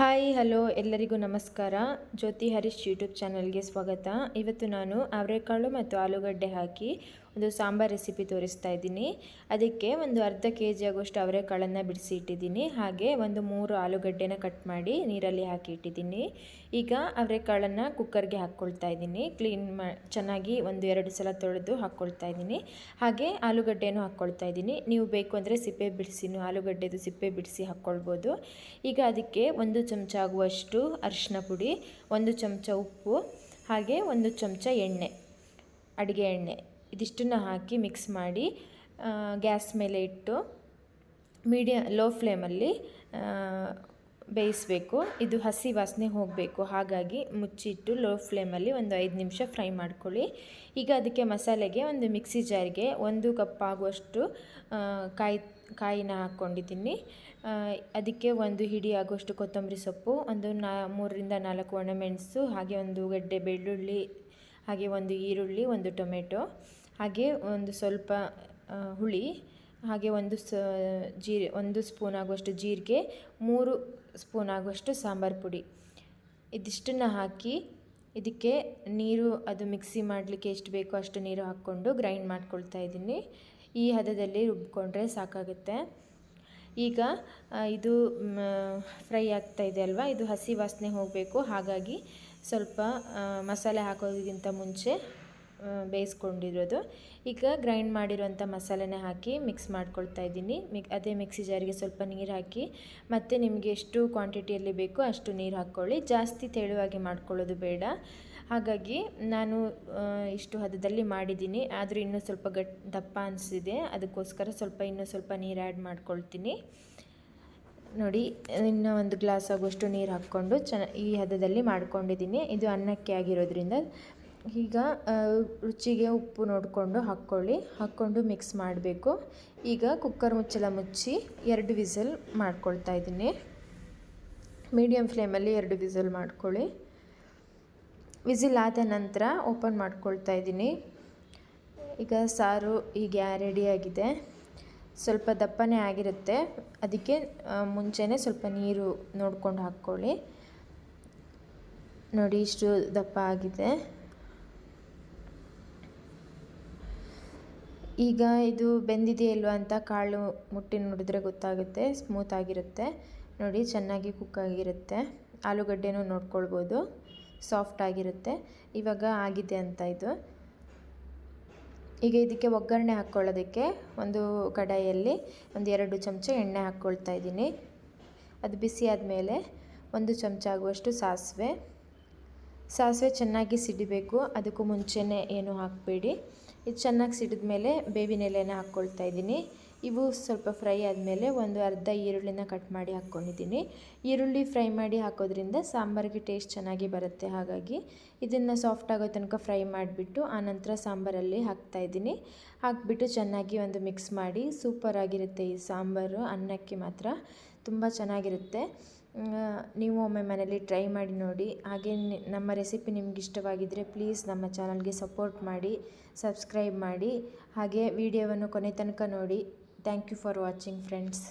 Hi hello ಎಲ್ಲರಿಗೂ ನಮಸ್ಕಾರ. ಜ್ಯೋತಿ Harish YouTube ಚಾನಲ್ಗೆ ಸ್ವಾಗತ. ಇವತ್ತು ನಾನು ಅವರೆಕಾಳು ಮತ್ತು ಆಲೂಗಡ್ಡೆ ಹಾಕಿ ಒಂದು ಸಾಂಬಾರ್ ರೆಸಿಪಿ ತೋರಿಸ್ತಾ ಇದ್ದೀನಿ. ಅದಕ್ಕೆ ಒಂದು ಅರ್ಧ ಕೆಜಿ ಆಗುವಷ್ಟು ಅವರೆಕಾಳನ್ನು ಬಿಡಿಸಿ ಇಟ್ಟಿದ್ದೀನಿ. ಹಾಗೆ ಒಂದು 3 ಆಲೂಗಡ್ಡೆನ ಕಟ್ ಮಾಡಿ ನೀರಲ್ಲಿ ಹಾಕಿ ಇಟ್ಟಿದ್ದೀನಿ. ಈಗ ಅವರೆಕಾಳನ್ನು ಕುಕ್ಕರ್ಗೆ ಹಾಕ್ಕೊಳ್ತಾ ಇದ್ದೀನಿ. ಚೆನ್ನಾಗಿ 1-2 ಸಲ ತೊಳೆದು ಹಾಕ್ಕೊಳ್ತಾ ಇದ್ದೀನಿ. ಹಾಗೆ ಆಲೂಗಡ್ಡೆನೂ ಹಾಕ್ಕೊಳ್ತಾ ಇದ್ದೀನಿ. ನೀವು ಬೇಕು ಅಂದರೆ ಸಿಪ್ಪೆ ಬಿಡಿಸಿನೂ ಆಲೂಗಡ್ಡೆದು ಸಿಪ್ಪೆ ಬಿಡಿಸಿ ಹಾಕ್ಕೊಳ್ಬೋದು. ಈಗ ಅದಕ್ಕೆ 1 ಚಮಚ ಆಗುವಷ್ಟು ಅರಿಶಿನ ಪುಡಿ, 1 ಚಮಚ ಉಪ್ಪು, ಹಾಗೆ 1 ಚಮಚ ಎಣ್ಣೆ, ಅಡುಗೆ ಎಣ್ಣೆ, ಇದಿಷ್ಟನ್ನು ಹಾಕಿ ಮಿಕ್ಸ್ ಮಾಡಿ ಗ್ಯಾಸ್ ಮೇಲೆ ಇಟ್ಟು ಲೋ ಫ್ಲೇಮಲ್ಲಿ ಬೇಯಿಸಬೇಕು. ಇದು ಹಸಿ ವಾಸನೆ ಹೋಗಬೇಕು. ಹಾಗಾಗಿ ಮುಚ್ಚಿಟ್ಟು ಲೋ ಫ್ಲೇಮಲ್ಲಿ ಒಂದು 5 ನಿಮಿಷ ಫ್ರೈ ಮಾಡ್ಕೊಳ್ಳಿ. ಈಗ ಅದಕ್ಕೆ ಮಸಾಲೆಗೆ ಒಂದು ಮಿಕ್ಸಿ ಜಾರ್ಗೆ 1 ಕಪ್ ಆಗುವಷ್ಟು ಕಾಯಿನ ಹಾಕ್ಕೊಂಡಿದ್ದೀನಿ. ಅದಕ್ಕೆ 1 ಹಿಡಿ ಆಗುವಷ್ಟು ಕೊತ್ತಂಬರಿ ಸೊಪ್ಪು, 3-4 ಒಣಮೆಣಸು, ಹಾಗೆ 1 ಗಡ್ಡೆ ಬೆಳ್ಳುಳ್ಳಿ, ಹಾಗೆ 1 ಈರುಳ್ಳಿ, 1 ಟೊಮೆಟೊ, ಹಾಗೆ ಒಂದು ಸ್ವಲ್ಪ ಹುಳಿ, ಹಾಗೆ 1 ಸ್ಪೂನ್ ಆಗುವಷ್ಟು ಜೀರಿಗೆ, 3 ಸ್ಪೂನ್ ಆಗುವಷ್ಟು ಸಾಂಬಾರು ಪುಡಿ, ಇದಿಷ್ಟನ್ನು ಹಾಕಿ ಇದಕ್ಕೆ ನೀರು, ಅದು ಮಿಕ್ಸಿ ಮಾಡಲಿಕ್ಕೆ ಎಷ್ಟು ಬೇಕೋ ಅಷ್ಟು ನೀರು ಹಾಕ್ಕೊಂಡು ಗ್ರೈಂಡ್ ಮಾಡ್ಕೊಳ್ತಾ ಇದ್ದೀನಿ. ಈ ಹದದಲ್ಲಿ ರುಬ್ಕೊಂಡ್ರೆ ಸಾಕಾಗುತ್ತೆ. ಈಗ ಇದು ಫ್ರೈ ಆಗ್ತಾ ಇದೆ ಅಲ್ವಾ, ಇದು ಹಸಿ ವಾಸನೆ ಹೋಗಬೇಕು. ಹಾಗಾಗಿ ಸ್ವಲ್ಪ ಮಸಾಲೆ ಹಾಕೋದಕ್ಕಿಂತ ಮುಂಚೆ ಬೇಯಿಸ್ಕೊಂಡಿರೋದು. ಈಗ ಗ್ರೈಂಡ್ ಮಾಡಿರೋಂಥ ಮಸಾಲೆನ ಹಾಕಿ ಮಿಕ್ಸ್ ಮಾಡ್ಕೊಳ್ತಾ ಇದ್ದೀನಿ. ಅದೇ ಮಿಕ್ಸಿ ಜಾರಿಗೆ ಸ್ವಲ್ಪ ನೀರು ಹಾಕಿ, ಮತ್ತು ನಿಮಗೆ ಎಷ್ಟು ಕ್ವಾಂಟಿಟಿಯಲ್ಲಿ ಬೇಕೋ ಅಷ್ಟು ನೀರು ಹಾಕ್ಕೊಳ್ಳಿ. ಜಾಸ್ತಿ ತೆಳುವಾಗಿ ಮಾಡ್ಕೊಳ್ಳೋದು ಬೇಡ. ಹಾಗಾಗಿ ನಾನು ಇಷ್ಟು ಹದದಲ್ಲಿ ಮಾಡಿದ್ದೀನಿ. ಆದರೂ ಇನ್ನೂ ಸ್ವಲ್ಪ ದಪ್ಪ ಅನಿಸಿದೆ, ಅದಕ್ಕೋಸ್ಕರ ಇನ್ನೂ ಸ್ವಲ್ಪ ನೀರು ಆ್ಯಡ್ ಮಾಡ್ಕೊಳ್ತೀನಿ. ನೋಡಿ, ಇನ್ನು 1 ಗ್ಲಾಸ್ ಆಗುವಷ್ಟು ನೀರು ಹಾಕ್ಕೊಂಡು ಈ ಹದದಲ್ಲಿ ಮಾಡ್ಕೊಂಡಿದ್ದೀನಿ. ಇದು ಅನ್ನಕ್ಕೆ ಆಗಿರೋದ್ರಿಂದ ಈಗ ರುಚಿಗೆ ಉಪ್ಪು ನೋಡಿಕೊಂಡು ಹಾಕ್ಕೊಂಡು ಮಿಕ್ಸ್ ಮಾಡಬೇಕು. ಈಗ ಕುಕ್ಕರ್ ಮುಚ್ಚಳ ಮುಚ್ಚಿ 2 ವಿಸಲ್ ಮಾಡ್ಕೊಳ್ತಾ ಇದ್ದೀನಿ. ಮೀಡಿಯಮ್ ಫ್ಲೇಮಲ್ಲಿ 2 ವಿಸಲ್ ಮಾಡ್ಕೊಳ್ಳಿ. ವಿಸಿಲ್ ಆದ ನಂತರ ಓಪನ್ ಮಾಡ್ಕೊಳ್ತಾ ಇದ್ದೀನಿ. ಈಗ ಸಾರು ಹೀಗೆ ರೆಡಿಯಾಗಿದೆ. ಸ್ವಲ್ಪ ದಪ್ಪನೇ ಆಗಿರುತ್ತೆ, ಅದಕ್ಕೆ ಮುಂಚೆನೇ ಸ್ವಲ್ಪ ನೀರು ನೋಡ್ಕೊಂಡು ಹಾಕ್ಕೊಳ್ಳಿ. ನೋಡಿ, ಇಷ್ಟು ದಪ್ಪ ಆಗಿದೆ. ಈಗ ಇದು ಬೆಂದಿದೆಯೋ ಇಲ್ವಾ ಅಂತ ಕಾಳು ಮುಟ್ಟಿ ನೋಡಿದ್ರೆ ಗೊತ್ತಾಗುತ್ತೆ. ಸ್ಮೂತ್ ಆಗಿರುತ್ತೆ ನೋಡಿ, ಚೆನ್ನಾಗಿ ಕುಕ್ ಆಗಿರುತ್ತೆ. ಆಲೂಗಡ್ಡೆನೂ ನೋಡ್ಕೊಳ್ಬೋದು, ಸಾಫ್ಟ್ ಆಗಿರುತ್ತೆ. ಇವಾಗ ಆಗಿದೆ ಅಂತ ಇದು. ಈಗ ಇದಕ್ಕೆ ಒಗ್ಗರಣೆ ಹಾಕ್ಕೊಳ್ಳೋದಕ್ಕೆ ಒಂದು ಕಡಾಯಿಯಲ್ಲಿ 2 ಚಮಚ ಎಣ್ಣೆ ಹಾಕ್ಕೊಳ್ತಾ ಇದ್ದೀನಿ. ಅದು ಬಿಸಿ ಆದಮೇಲೆ 1 ಚಮಚ ಆಗುವಷ್ಟು ಸಾಸಿವೆ ಚೆನ್ನಾಗಿ ಸಿಡಿಬೇಕು. ಅದಕ್ಕೂ ಮುಂಚೆನೇ ಏನು ಹಾಕಬೇಡಿ. ಇದು ಚೆನ್ನಾಗಿ ಸಿಡಿದ ಮೇಲೆ ಬೇವಿನ ಎಲೆನ ಹಾಕ್ಕೊಳ್ತಾ ಇದ್ದೀನಿ. ಇವು ಸ್ವಲ್ಪ ಫ್ರೈ ಆದಮೇಲೆ ಒಂದು ಅರ್ಧ ಈರುಳ್ಳಿನ ಕಟ್ ಮಾಡಿ ಹಾಕ್ಕೊಂಡಿದ್ದೀನಿ. ಈರುಳ್ಳಿ ಫ್ರೈ ಮಾಡಿ ಹಾಕೋದ್ರಿಂದ ಸಾಂಬಾರಿಗೆ ಟೇಸ್ಟ್ ಚೆನ್ನಾಗಿ ಬರುತ್ತೆ. ಹಾಗಾಗಿ ಇದನ್ನು ಸಾಫ್ಟ್ ಆಗೋ ತನಕ ಫ್ರೈ ಮಾಡಿಬಿಟ್ಟು ಆನಂತರ ಸಾಂಬಾರಲ್ಲಿ ಹಾಕ್ತಾಯಿದ್ದೀನಿ. ಹಾಕಿಬಿಟ್ಟು ಚೆನ್ನಾಗಿ ಒಂದು ಮಿಕ್ಸ್ ಮಾಡಿ. ಸೂಪರ್ ಆಗಿರುತ್ತೆ ಈ ಸಾಂಬಾರು. ಅನ್ನಕ್ಕೆ ಮಾತ್ರ ತುಂಬ ಚೆನ್ನಾಗಿರುತ್ತೆ. ನೀವು ಒಮ್ಮೆ ಮನೇಲಿ ಟ್ರೈ ಮಾಡಿ ನೋಡಿ. ಹಾಗೆ ನಮ್ಮ ರೆಸಿಪಿ ನಿಮ್ಗೆ ಇಷ್ಟವಾಗಿದ್ದರೆ ಪ್ಲೀಸ್ ನಮ್ಮ ಚಾನಲ್ಗೆ ಸಪೋರ್ಟ್ ಮಾಡಿ, ಸಬ್ಸ್ಕ್ರೈಬ್ ಮಾಡಿ, ಹಾಗೆ ವಿಡಿಯೋವನ್ನು ಕೊನೆ ತನಕ ನೋಡಿ. Thank you for watching friends.